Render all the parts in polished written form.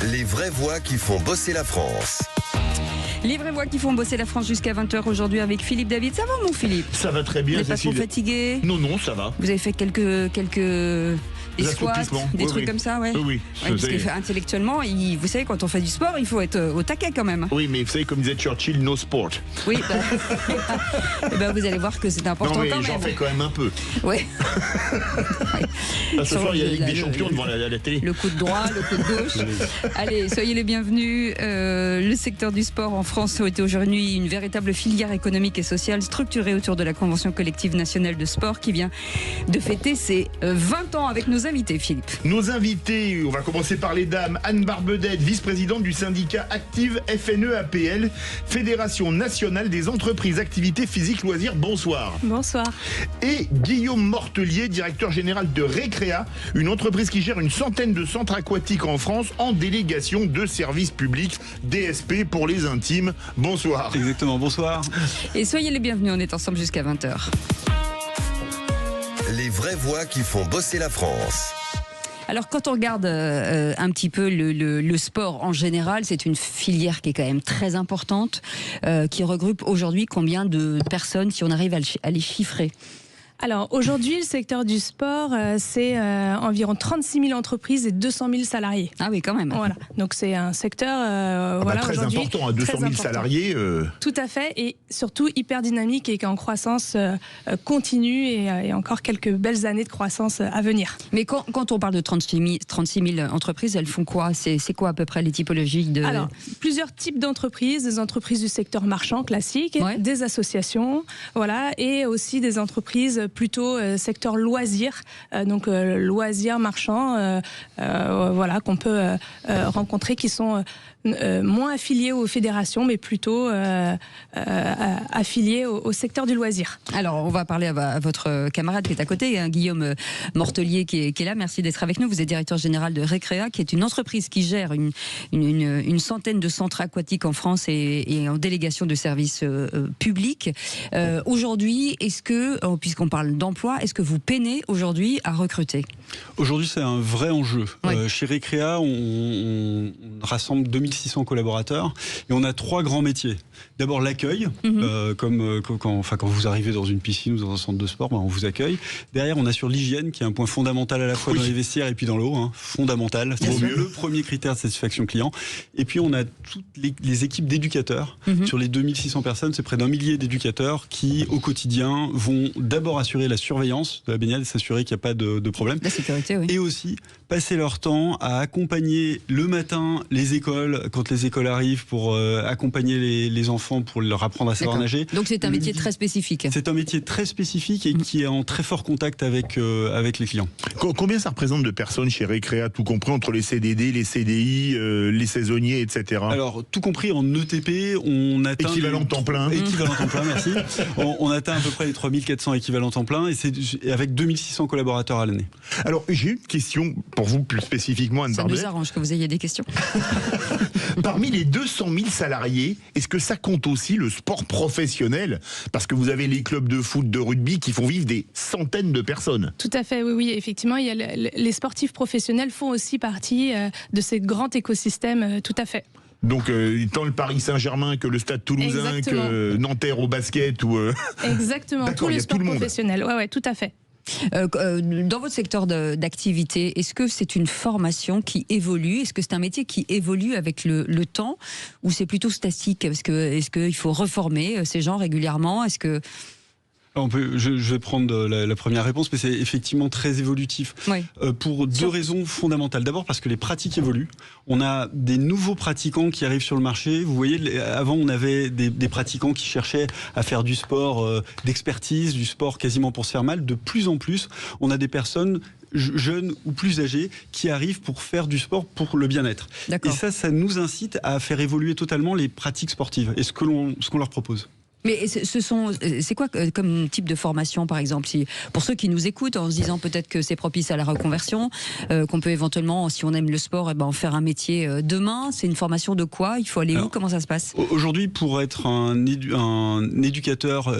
Les vraies voix qui font bosser la France. Les vraies voix qui font bosser la France jusqu'à 20h aujourd'hui avec Philippe David. Ça va mon Philippe? Ça va très bien. Vous n'êtes pas trop fatigué? Non, ça va. Vous avez fait quelques des squats, des trucs comme ça, ouais. Oui. Parce que intellectuellement, vous savez, quand on fait du sport, il faut être au taquet quand même. Oui, mais vous savez, comme disait Churchill, no sport. Oui, vous allez voir que c'est important quand même. J'en fais quand même un peu. Oui. Ce soir, il y a la Ligue des Champions devant la télé. Le coup de droit, le coup de gauche. Allez, soyez les bienvenus. Le secteur du sport en France a été aujourd'hui une véritable filière économique et sociale structurée autour de la Convention collective nationale de sport qui vient de fêter ses 20 ans avec nos invités, Philippe. Nos invités, on va commencer par les dames. Anne Barbedette, vice-présidente du syndicat Active FNE-APL, Fédération nationale des entreprises activités physiques loisirs. Bonsoir. Bonsoir. Et Guillaume Mortelier, directeur général de Recrea, une entreprise qui gère une centaine de centres aquatiques en France en délégation de services publics, DSP pour les intimes. Bonsoir. Exactement, bonsoir. Et soyez les bienvenus, on est ensemble jusqu'à 20h. Les vraies voix qui font bosser la France. Alors quand on regarde un petit peu le sport en général, c'est une filière qui est quand même très importante, qui regroupe aujourd'hui combien de personnes, si on arrive à les chiffrer? Alors aujourd'hui, le secteur du sport, c'est environ 36 000 entreprises et 200 000 salariés. Ah oui, quand même. Voilà. Donc c'est un secteur très important, 200 000 salariés. Tout à fait, et surtout hyper dynamique et qui est en croissance continue et encore quelques belles années de croissance à venir. Mais quand on parle de 36 000 entreprises, elles font quoi? C'est quoi à peu près les typologies de... Alors, plusieurs types d'entreprises, des entreprises du secteur marchand classique, ouais, des associations, voilà, et aussi des entreprises plutôt secteur loisirs, donc loisirs marchands, voilà, qu'on peut rencontrer, qui sont moins affiliés aux fédérations, mais plutôt affiliés au secteur du loisir. Alors, on va parler à votre camarade qui est à côté, hein, Guillaume Mortelier, qui est là. Merci d'être avec nous. Vous êtes directeur général de Recrea, qui est une entreprise qui gère une centaine de centres aquatiques en France et en délégation de services publics. Aujourd'hui, est-ce que, puisqu'on parle d'emploi, est-ce que vous peinez aujourd'hui à recruter? Aujourd'hui, c'est un vrai enjeu. Ouais. Chez Recrea, on rassemble 2600 collaborateurs et on a 3 grands métiers. D'abord l'accueil, comme quand vous arrivez dans une piscine ou dans un centre de sport, on vous accueille. Derrière, on assure l'hygiène, qui est un point fondamental à la fois dans les vestiaires et puis dans l'eau, hein, fondamental. C'est le premier critère de satisfaction client. Et puis on a toutes les équipes d'éducateurs. Sur les 2600 personnes, c'est près d'1 millier d'éducateurs qui, au quotidien, vont d'abord assurer la surveillance de la baignade et s'assurer qu'il n'y a pas de problème. La sécurité, oui. Et aussi passer leur temps à accompagner le matin les écoles, quand les écoles arrivent, pour accompagner les enfants, pour leur apprendre à savoir nager. Donc c'est un métier très spécifique. C'est un métier très spécifique et qui est en très fort contact avec les clients. Combien ça représente de personnes chez Recrea, tout compris entre les CDD, les CDI, les saisonniers, etc. Alors, tout compris en ETP, on atteint... Équivalent temps plein. Équivalent temps plein, merci. On atteint à peu près les 3400 équivalents temps plein et c'est avec 2600 collaborateurs à l'année. Alors, j'ai une question pour vous plus spécifiquement, Anne Barbedette. Ça nous arrange que vous ayez des questions. Parmi les 200 000 salariés, est-ce que ça compte aussi le sport professionnel? Parce que vous avez les clubs de foot, de rugby qui font vivre des centaines de personnes. Tout à fait, oui, effectivement, il y a les sportifs professionnels font aussi partie de ces grands écosystèmes, tout à fait. Donc, tant le Paris Saint-Germain que le Stade Toulousain, que Nanterre au basket ou... Exactement, tout le sport professionnel, ouais, tout à fait. Dans votre secteur d'activité, est-ce que c'est une formation qui évolue? Est-ce que c'est un métier qui évolue avec le temps? Ou c'est plutôt statique? Est-ce qu'il faut reformer ces gens régulièrement? Est-ce que... Je vais prendre la première réponse, mais c'est effectivement très évolutif. Oui. Pour deux raisons fondamentales. D'abord parce que les pratiques évoluent. On a des nouveaux pratiquants qui arrivent sur le marché. Vous voyez, avant on avait des pratiquants qui cherchaient à faire du sport d'expertise, du sport quasiment pour se faire mal. De plus en plus, on a des personnes jeunes ou plus âgés qui arrivent pour faire du sport pour le bien-être. Et ça nous incite à faire évoluer totalement les pratiques sportives et ce qu'on leur propose. Mais c'est quoi comme type de formation, par exemple, pour ceux qui nous écoutent en se disant peut-être que c'est propice à la reconversion, qu'on peut éventuellement, si on aime le sport, en faire un métier demain. C'est une formation de quoi? Il faut aller où? Comment ça se passe? Aujourd'hui, pour être un éducateur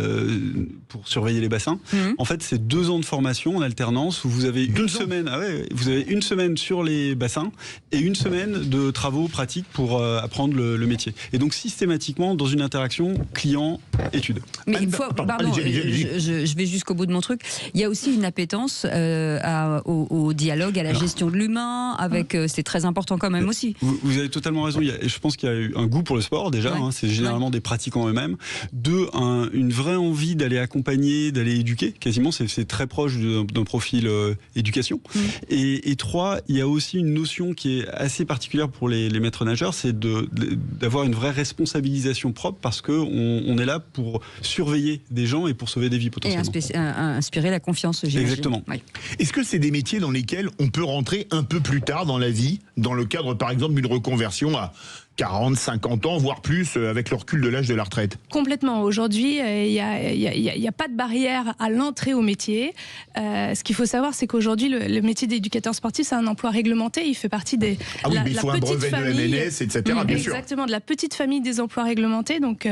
pour surveiller les bassins, en fait, c'est 2 ans de formation en alternance où vous avez une semaine sur les bassins et une semaine de travaux pratiques pour apprendre le métier. Et donc systématiquement dans une interaction client-étude. Mais il faut, je vais jusqu'au bout de mon truc. Il y a aussi une appétence au dialogue, à la gestion de l'humain, avec c'est très important quand même aussi. Vous avez totalement raison. Je pense qu'il y a eu un goût pour le sport déjà. C'est généralement des pratiquants eux-mêmes. 2, une vraie envie d'aller accompagner, d'aller éduquer. Quasiment, c'est très proche d'un profil éducation. Et 3, il y a aussi une notion qui est assez particulière pour les maîtres nageurs, c'est d'avoir une vraie responsabilisation propre parce que on est là pour surveiller des gens et pour sauver des vies potentiellement. Et inspirer la confiance, j'imagine. Exactement. Oui. Est-ce que c'est des métiers dans lesquels on peut rentrer un peu plus tard dans la vie, dans le cadre par exemple d'une reconversion à 40, 50 ans, voire plus, avec le recul de l'âge de la retraite? Complètement. Aujourd'hui, il n'y a pas de barrière à l'entrée au métier. Ce qu'il faut savoir, c'est qu'aujourd'hui, le métier d'éducateur sportif, c'est un emploi réglementé. Il fait partie des... mais il faut un brevet de l'AMNS, etc. Bien sûr. Exactement, de la petite famille des emplois réglementés. Donc,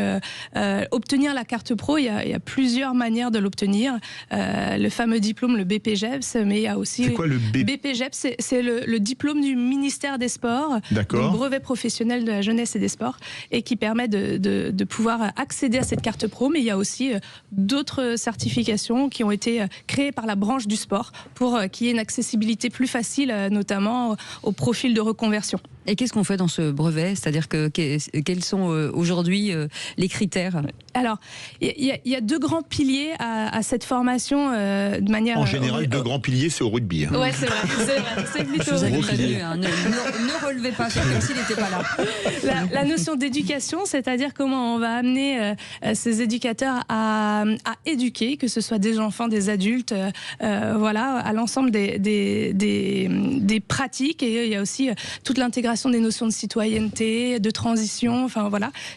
obtenir la carte pro, il y a plusieurs manières de l'obtenir. Le fameux diplôme, le BPGEPS, mais il y a aussi... C'est quoi le BPGEPS? C'est le diplôme du ministère des Sports. D'accord. Donc, brevet professionnel de la jeunesse et des sports, et qui permet de pouvoir accéder à cette carte pro. Mais il y a aussi d'autres certifications qui ont été créées par la branche du sport pour qu'il y ait une accessibilité plus facile, notamment au profil de reconversion. Et qu'est-ce qu'on fait dans ce brevet? C'est-à-dire quels sont aujourd'hui les critères? Alors, il y a 2 grands piliers à cette formation de manière... En général, 2 grands piliers, c'est au rugby. Ouais, c'est vrai. C'est plutôt... Je vous avais prévenu, ne relevez pas, c'est comme s'il n'était pas là. La notion d'éducation, c'est-à-dire comment on va amener ces éducateurs à éduquer, que ce soit des enfants, des adultes, à l'ensemble des pratiques. Et il y a aussi toute l'intégration des notions de citoyenneté, de transition,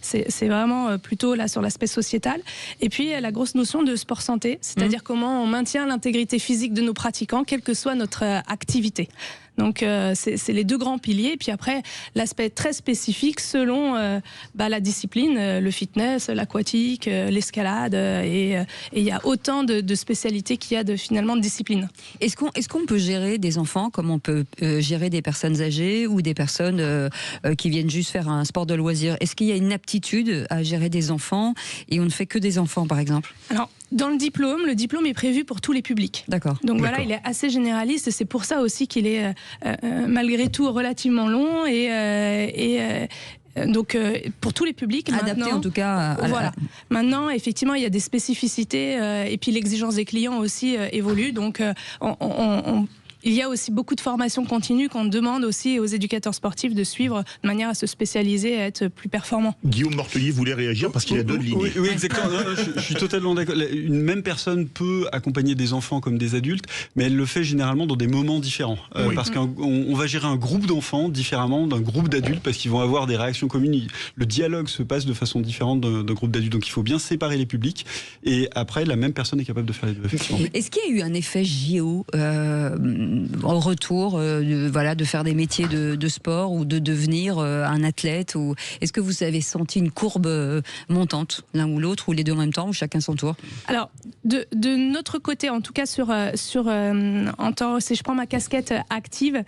c'est vraiment plutôt là sur l'aspect sociétal. Et puis la grosse notion de sport santé, c'est-à-dire comment on maintient l'intégrité physique de nos pratiquants, quelle que soit notre activité. Donc c'est les 2 grands piliers. Et puis après, l'aspect très spécifique selon la discipline, le fitness, l'aquatique, l'escalade. Et il y a autant de spécialités qu'il y a finalement de disciplines. Est-ce qu'on peut gérer des enfants comme on peut gérer des personnes âgées ou des personnes qui viennent juste faire un sport de loisir? Est-ce qu'il y a une aptitude à gérer des enfants et on ne fait que des enfants, par exemple? Alors, dans le diplôme est prévu pour tous les publics. D'accord. Donc voilà, il est assez généraliste et c'est pour ça aussi qu'il est malgré tout relativement long donc pour tous les publics. Adapté en tout cas. Maintenant, effectivement, il y a des spécificités et puis l'exigence des clients aussi évolue. Donc il y a aussi beaucoup de formations continues qu'on demande aussi aux éducateurs sportifs de suivre de manière à se spécialiser et à être plus performants. Guillaume Mortelier voulait réagir parce qu'il a 2 lignes. Oui, exactement. Je suis totalement d'accord. Une même personne peut accompagner des enfants comme des adultes, mais elle le fait généralement dans des moments différents. Parce qu'on va gérer un groupe d'enfants différemment d'un groupe d'adultes parce qu'ils vont avoir des réactions communes. Le dialogue se passe de façon différente d'un groupe d'adultes. Donc il faut bien séparer les publics. Et après, la même personne est capable de faire les 2, effectivement. Est-ce qu'il y a eu un effet JO en retour de faire des métiers de sport ou de devenir un athlète, ou est-ce que vous avez senti une courbe montante l'un ou l'autre, ou les 2 en même temps, ou chacun son tour? Alors de notre côté, en tout cas si je prends ma casquette active,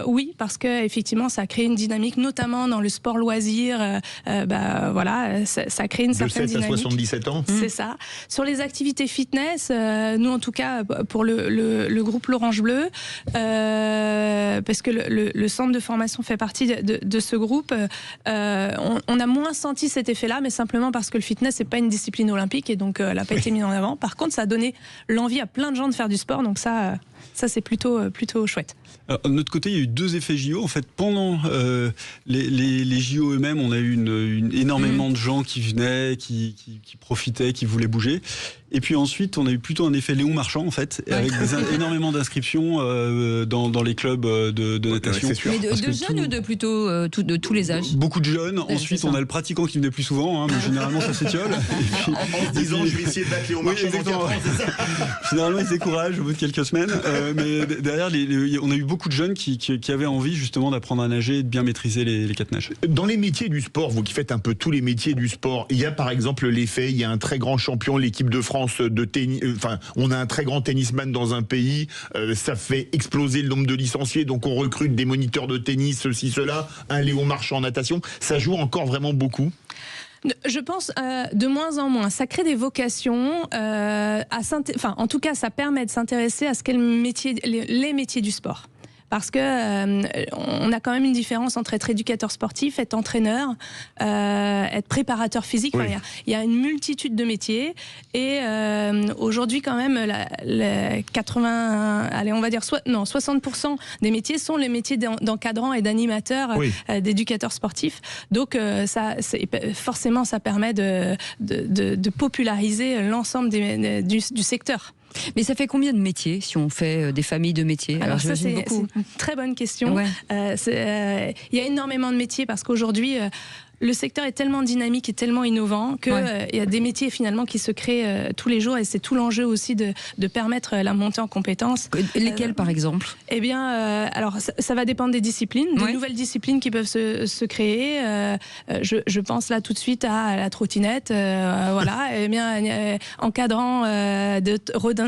oui, parce que effectivement ça crée une dynamique, notamment dans le sport loisir. Ça crée une certaine dynamique. De 7 à 77 ans. C'est ça. Sur les activités fitness, nous en tout cas pour le groupe l'Orange Bleu, parce que le centre de formation fait partie de ce groupe, on a moins senti cet effet-là, mais simplement parce que le fitness c'est pas une discipline olympique et donc elle n'a pas été mise en avant. Par contre, ça a donné l'envie à plein de gens de faire du sport, donc ça Ça, c'est plutôt chouette. Alors, de notre côté, il y a eu 2 effets JO. En fait, pendant les JO eux-mêmes, on a eu énormément de gens qui venaient, qui profitaient, qui voulaient bouger. Et puis ensuite, on a eu plutôt un effet Léon Marchand, en fait, avec énormément d'inscriptions dans les clubs de natation. Ouais, mais de jeunes ou de plutôt de tous les âges? Beaucoup de jeunes. Ensuite, on a le pratiquant qui venait plus souvent, mais généralement, ça s'étiole. En se disant, je vais essayer de battre Léon Marchand dans 4 ans, c'est ça? Généralement, ils se découragent au bout de quelques semaines. Mais derrière, on a eu beaucoup de jeunes qui avaient envie, justement, d'apprendre à nager et de bien maîtriser les 4 nages. Dans les métiers du sport, vous qui faites un peu tous les métiers du sport, il y a par exemple l'effet, il y a un très grand champion, l'équipe de France de tennis, on a un très grand tennisman dans un pays, ça fait exploser le nombre de licenciés, donc on recrute des moniteurs de tennis, ceci, cela, un Léon Marchand en natation, ça joue encore vraiment beaucoup? Je pense de moins en moins. Ça crée des vocations. En tout cas, ça permet de s'intéresser à ce qu'est les métiers du sport. Parce que on a quand même une différence entre être éducateur sportif, être entraîneur, être préparateur physique. Oui. Enfin, il y a une multitude de métiers. Et aujourd'hui, quand même, 60% des métiers sont les métiers d'encadrant et d'animateur, d'éducateur sportif. Donc, forcément, ça permet de populariser l'ensemble du secteur. Mais ça fait combien de métiers si on fait des familles de métiers? Alors ça, c'est une très bonne question. Ouais. Il y a énormément de métiers parce qu'aujourd'hui, le secteur est tellement dynamique et tellement innovant qu'il y a des métiers finalement qui se créent tous les jours et c'est tout l'enjeu aussi de permettre la montée en compétences. Lesquels par exemple? Eh bien, alors ça va dépendre des disciplines, des nouvelles disciplines qui peuvent se créer. Je pense là tout de suite à la trottinette. Voilà. Eh bien, encadrant de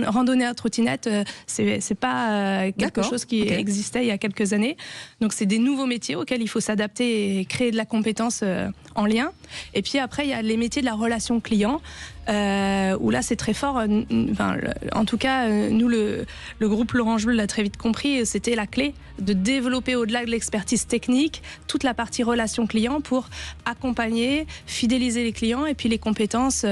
randonnée à trottinette, c'est pas quelque chose qui existait il y a quelques années. Donc c'est des nouveaux métiers auxquels il faut s'adapter et créer de la compétence en lien. Et puis après, il y a les métiers de la relation client, où là, c'est très fort. En tout cas, nous, le groupe L'Orange Bleu l'a très vite compris, c'était la clé de développer au-delà de l'expertise technique, toute la partie relation client pour accompagner, fidéliser les clients et puis les compétences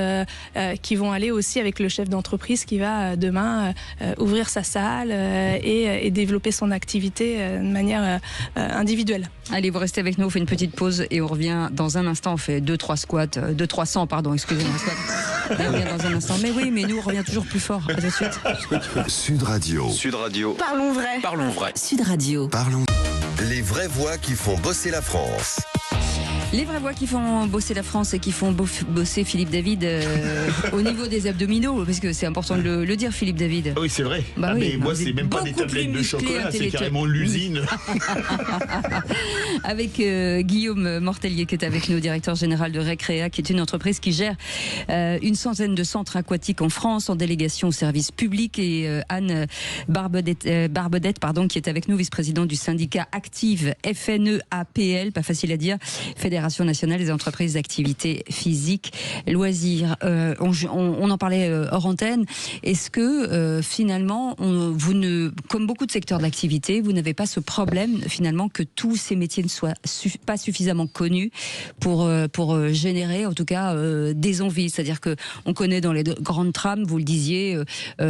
qui vont aller aussi avec le chef d'entreprise qui va demain ouvrir sa salle et développer son activité de manière individuelle. Allez, vous restez avec nous, on fait une petite pause et on revient dans un instant. On fait 300, pardon, excusez-moi. On revient dans un instant. Mais oui, mais nous, on revient toujours plus fort. À tout de suite. Sud Radio. Sud Radio. Parlons vrai. Parlons vrai. Sud Radio. Parlons. Les vraies voix qui font bosser la France. Les vraies voix qui font bosser la France et qui font bosser Philippe David au niveau des abdominaux, parce que c'est important de le dire, Philippe David. Oui, c'est vrai. Bah oui, mais moi, c'est même pas des tablettes de chocolat, c'est carrément l'usine. Avec Guillaume Mortellier qui est avec nous, directeur général de Recréa, qui est une entreprise qui gère une centaine de centres aquatiques en France en délégation au service public, et Anne Barbedette, qui est avec nous, vice-présidente du syndicat Active FNEAPL, pas facile à dire, Fédération nationale des entreprises d'activité physique, loisirs. On en parlait hors antenne. Est-ce que finalement, comme beaucoup de secteurs d'activité, vous n'avez pas ce problème finalement que tous ces métiers ne soient pas suffisamment connus pour générer en tout cas des envies? C'est-à-dire que on connaît dans les grandes trames, vous le disiez,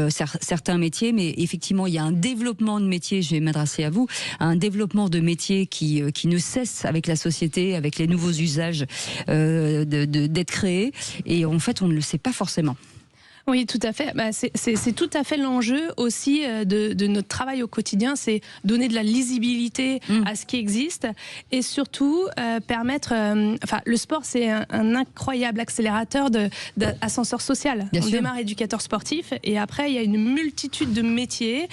certains métiers, mais effectivement il y a un développement de métiers. Je vais m'adresser à vous, un développement de métiers qui ne cesse avec la société, avec les nouveaux usages d'être créés, et en fait on ne le sait pas forcément. Oui, tout à fait. C'est tout à fait l'enjeu aussi de notre travail au quotidien, c'est donner de la lisibilité à ce qui existe et surtout permettre... le sport, c'est un incroyable accélérateur d'ascenseur social. On démarre éducateur sportif et après, il y a une multitude de métiers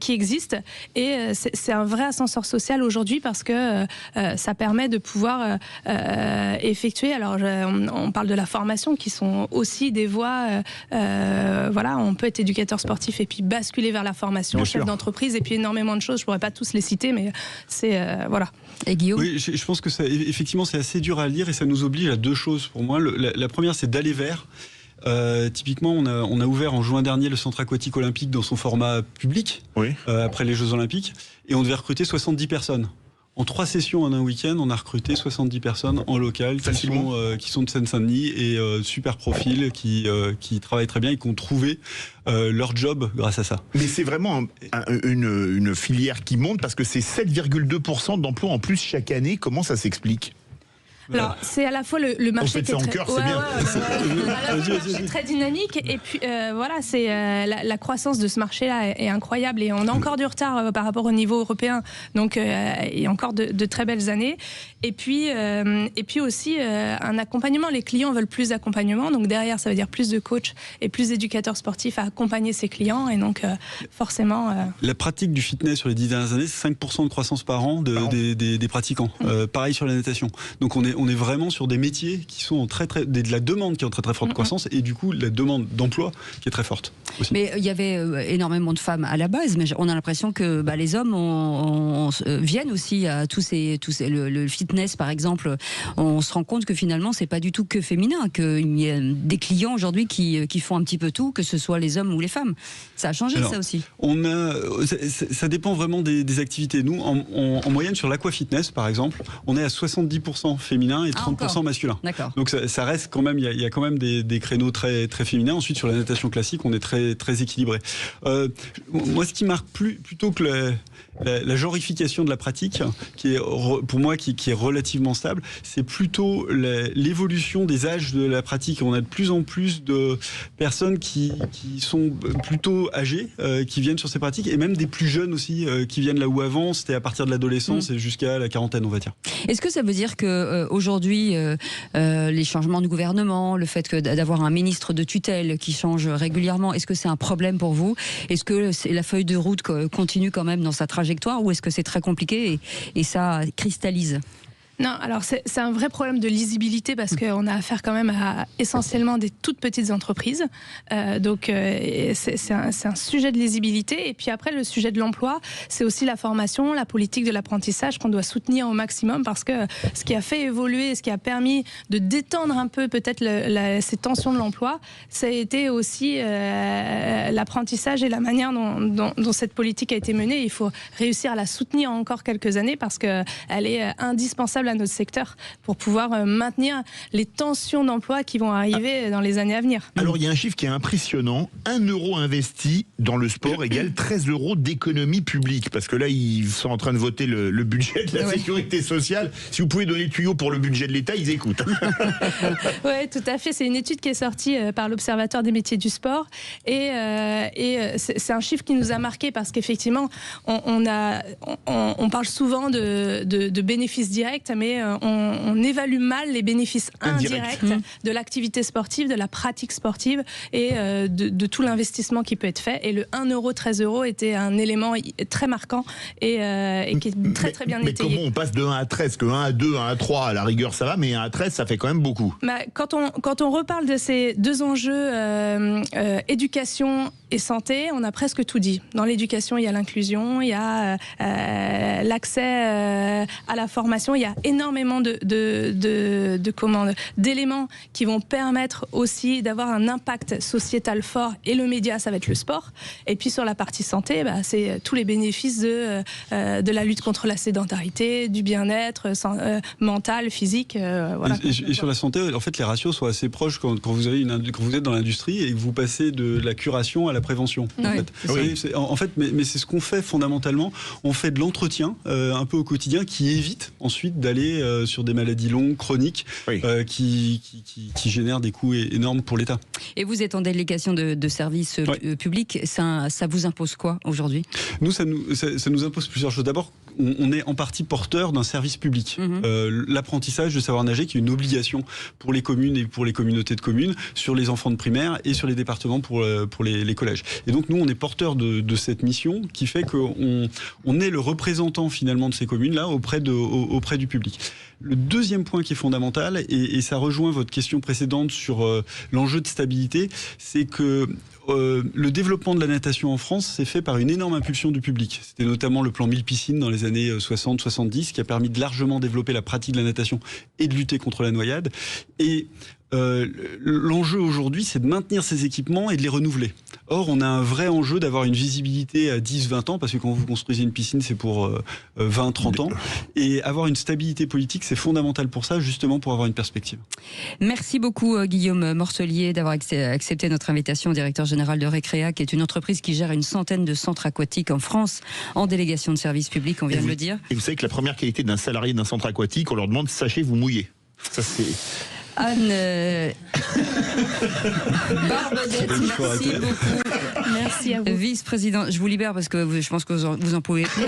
qui existent et c'est un vrai ascenseur social aujourd'hui parce que ça permet de pouvoir effectuer... Alors, on parle de la formation qui sont aussi des voies... on peut être éducateur sportif et puis basculer vers la formation, chef d'entreprise et puis énormément de choses. Je pourrais pas tous les citer, mais c'est voilà. Et Guillaume? Oui, je pense que effectivement c'est assez dur à lire et ça nous oblige à 2 choses pour moi. La première, c'est d'aller vers. Typiquement, on a ouvert en juin dernier le centre aquatique olympique dans son format public, après les Jeux Olympiques, et on devait recruter 70 personnes. En 3 sessions en un week-end, on a recruté 70 personnes en local qui sont de Seine-Saint-Denis et super profils qui travaillent très bien et qui ont trouvé leur job grâce à ça. Mais c'est vraiment une filière qui monte parce que c'est 7,2% d'emplois en plus chaque année. Comment ça s'explique ? Alors, c'est à la fois le marché qui est très dynamique et puis voilà, c'est la croissance de ce marché-là est incroyable et on a encore du retard par rapport au niveau européen, donc il y a encore de très belles années. Et puis aussi un accompagnement. Les clients veulent plus d'accompagnement, donc derrière ça veut dire plus de coachs et plus d'éducateurs sportifs à accompagner ses clients et donc forcément. La pratique du fitness sur les 10 dernières années, c'est 5% de croissance par an des pratiquants. Pareil sur la natation. Donc on est vraiment sur des métiers qui sont de la demande qui est en très forte croissance et du coup la demande d'emploi qui est très forte aussi. Mais il y avait énormément de femmes à la base, mais on a l'impression que les hommes viennent aussi à le fitness par exemple. On se rend compte que finalement c'est pas du tout que féminin, qu'il y a des clients aujourd'hui qui font un petit peu tout, que ce soit les hommes ou les femmes. Ça a changé. Alors, ça aussi. Ça dépend vraiment des activités. Nous en moyenne sur l'aquafitness par exemple, on est à 70% féminin et 30% masculin. Donc ça reste quand même, il y a quand même des créneaux très féminins. Ensuite sur la natation classique, on est très équilibré. Moi, ce qui marque plutôt que la genrification de la pratique, qui est pour moi qui est relativement stable, c'est plutôt l'évolution des âges de la pratique. On a de plus en plus de personnes qui sont plutôt âgées, qui viennent sur ces pratiques, et même des plus jeunes aussi, qui viennent là où avant, c'était à partir de l'adolescence et jusqu'à la quarantaine, on va dire. Est-ce que ça veut dire que aujourd'hui, les changements de gouvernement, le fait d'avoir un ministre de tutelle qui change régulièrement, est-ce que c'est un problème pour vous ? Est-ce que la feuille de route continue quand même dans sa trajectoire ou est-ce que c'est très compliqué et ça cristallise ? Non, alors c'est un vrai problème de lisibilité parce qu'on a affaire quand même à essentiellement des toutes petites entreprises. Donc c'est un sujet de lisibilité. Et puis après, le sujet de l'emploi, c'est aussi la formation, la politique de l'apprentissage qu'on doit soutenir au maximum parce que ce qui a fait évoluer, ce qui a permis de détendre un peu peut-être ces tensions de l'emploi, ça a été aussi l'apprentissage et la manière dont cette politique a été menée. Il faut réussir à la soutenir encore quelques années parce qu'elle est indispensable à notre secteur pour pouvoir maintenir les tensions d'emploi qui vont arriver dans les années à venir. Alors il y a un chiffre qui est impressionnant, 1 euro investi dans le sport égale 13 euros d'économie publique, parce que là ils sont en train de voter le budget de la sécurité sociale. Si vous pouvez donner le tuyau pour le budget de l'État, ils écoutent. Oui, tout à fait, c'est une étude qui est sortie par l'Observatoire des métiers du sport et c'est un chiffre qui nous a marqué parce qu'effectivement on parle souvent de bénéfices directs, mais on évalue mal les bénéfices indirects de l'activité sportive, de la pratique sportive et de tout l'investissement qui peut être fait. Et le 1 euro, 13 euros était un élément très marquant et qui est très bien étayé. Mais comment on passe de 1 à 13 ? Que 1 à 2, 1 à 3, à la rigueur ça va, mais 1 à 13 ça fait quand même beaucoup. Quand on reparle de ces deux enjeux, éducation et santé, on a presque tout dit. Dans l'éducation, il y a l'inclusion, il y a l'accès à la formation, il y a énormément d'éléments qui vont permettre aussi d'avoir un impact sociétal fort, et le média, ça va être le sport. Et puis sur la partie santé, c'est tous les bénéfices de la lutte contre la sédentarité, du bien-être mental, physique. Voilà. Et sur la santé, en fait, les ratios sont assez proches quand vous êtes dans l'industrie et que vous passez de la curation à la prévention. En fait, mais c'est ce qu'on fait fondamentalement. On fait de l'entretien un peu au quotidien qui évite ensuite d'aller sur des maladies longues, chroniques, qui génèrent des coûts énormes pour l'État. Et vous êtes en délégation de services publics, ça vous impose quoi aujourd'hui ? Nous, ça nous impose plusieurs choses. D'abord, on est en partie porteur d'un service public. L'apprentissage de savoir nager, qui est une obligation pour les communes et pour les communautés de communes, sur les enfants de primaire et sur les départements pour les collèges. Et donc nous, on est porteur de cette mission qui fait qu'on est le représentant finalement de ces communes-là auprès du public. Le deuxième point qui est fondamental, et ça rejoint votre question précédente sur l'enjeu de stabilité, c'est que le développement de la natation en France s'est fait par une énorme impulsion du public. C'était notamment le plan 1000 piscines dans les années 60-70 qui a permis de largement développer la pratique de la natation et de lutter contre la noyade. Et l'enjeu aujourd'hui, c'est de maintenir ces équipements et de les renouveler. Or, on a un vrai enjeu d'avoir une visibilité à 10-20 ans, parce que quand vous construisez une piscine, c'est pour 20-30 ans. Et avoir une stabilité politique, c'est fondamental pour ça, justement pour avoir une perspective. Merci beaucoup Guillaume Mortelier d'avoir accepté notre invitation, directeur général de Recrea, qui est une entreprise qui gère une centaine de centres aquatiques en France, en délégation de service public, on vient de le dire. Et vous savez que la première qualité d'un salarié d'un centre aquatique, on leur demande, sachez vous mouiller. Ça c'est... Anne Barbedette, merci beaucoup. Merci à vous. Vice-président, je vous libère parce que je pense que vous en pouvez plus.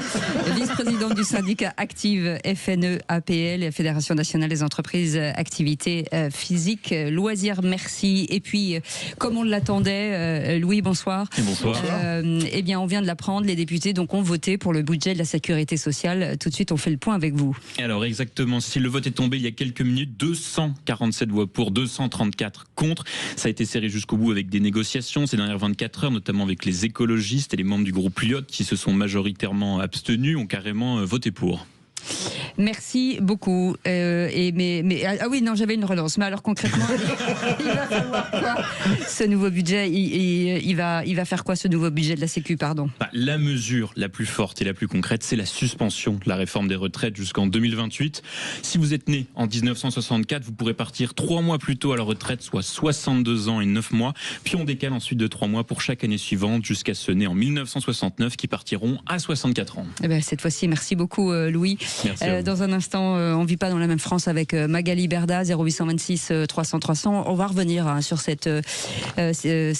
Vice-présidente du syndicat Active FNE APL, la Fédération nationale des entreprises activités physiques, loisirs, merci. Et puis, comme on l'attendait, Louis, bonsoir. Et bonsoir. Eh bien, on vient de l'apprendre, les députés donc ont voté pour le budget de la sécurité sociale. Tout de suite, on fait le point avec vous. Alors exactement, si le vote est tombé il y a quelques minutes, 247 voix pour, 234 contre. Ça a été serré jusqu'au bout avec des négociations ces dernières 24 heures, notamment avec les écologistes et les membres du groupe Lyot qui se sont majoritairement abstenus, ont carrément voté pour. Merci beaucoup. Ah oui, non, j'avais une relance. Mais alors concrètement, il va falloir quoi, ce nouveau budget il va faire quoi, ce nouveau budget de la Sécu, pardon? La mesure la plus forte et la plus concrète, c'est la suspension de la réforme des retraites jusqu'en 2028. Si vous êtes né en 1964, vous pourrez partir 3 mois plus tôt à la retraite, soit 62 ans et 9 mois. Puis on décale ensuite de 3 mois pour chaque année suivante jusqu'à ceux nés en 1969 qui partiront à 64 ans. Eh bien, cette fois-ci, merci beaucoup Louis. Dans un instant, on ne vit pas dans la même France avec Magali Berda, 0826 300 300. On va revenir sur cette les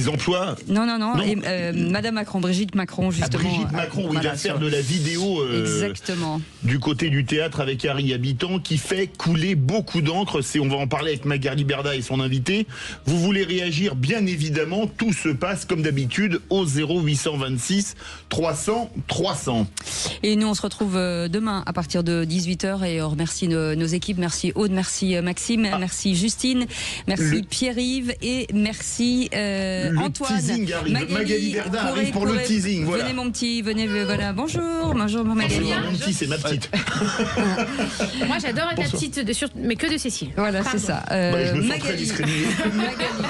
emplois. Non. Et, Madame Macron, Brigitte Macron, justement. Brigitte Macron, oui, voilà, l'affaire de la vidéo exactement. Du côté du théâtre avec Harry Habitant qui fait couler beaucoup d'encre. On va en parler avec Magali Berda et son invité. Vous voulez réagir, bien évidemment, tout se passe comme d'habitude au 0826 300 300. Et nous, on se retrouve demain à partir de 18h et on remercie nos équipes. Merci Aude, merci Maxime, merci Justine, merci Pierre-Yves et merci Antoine. Teasing arrive. Magali Berda arrive pour le teasing. Voilà. Venez mon petit, voilà. Bonjour Magali. Mon petit, c'est ma petite. Moi j'adore être la petite, mais que de Cécile. Voilà, c'est ça. Je me sens très discriminé. Magali,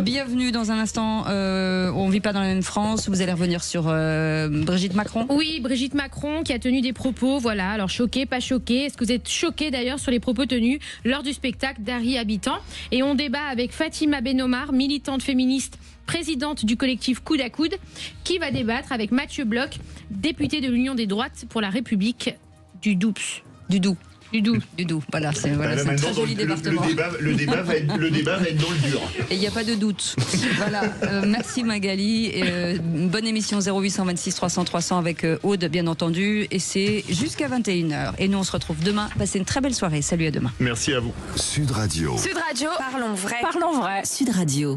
bienvenue dans un instant. On ne vit pas dans la même France. Vous allez revenir sur Brigitte Macron. Oui, Brigitte Macron qui a tenu des propos, voilà, alors choqué, pas choqué. Est-ce que vous êtes choqué d'ailleurs sur les propos tenus lors du spectacle d'Harry Habitant? Et on débat avec Fatima Benomar, militante féministe, présidente du collectif Coude à Coude, qui va débattre avec Mathieu Bloch, député de l'Union des droites pour la République du Doubs. Du Doubs. Voilà, c'est un très joli département. Le débat va être dans le dur. Et il n'y a pas de doute. Voilà. Merci Magali. Bonne émission 0826 300 300 avec Aude, bien entendu. Et c'est jusqu'à 21h. Et nous, on se retrouve demain. Passez une très belle soirée. Salut, à demain. Merci à vous. Sud Radio. Sud Radio. Parlons vrai. Parlons vrai. Sud Radio.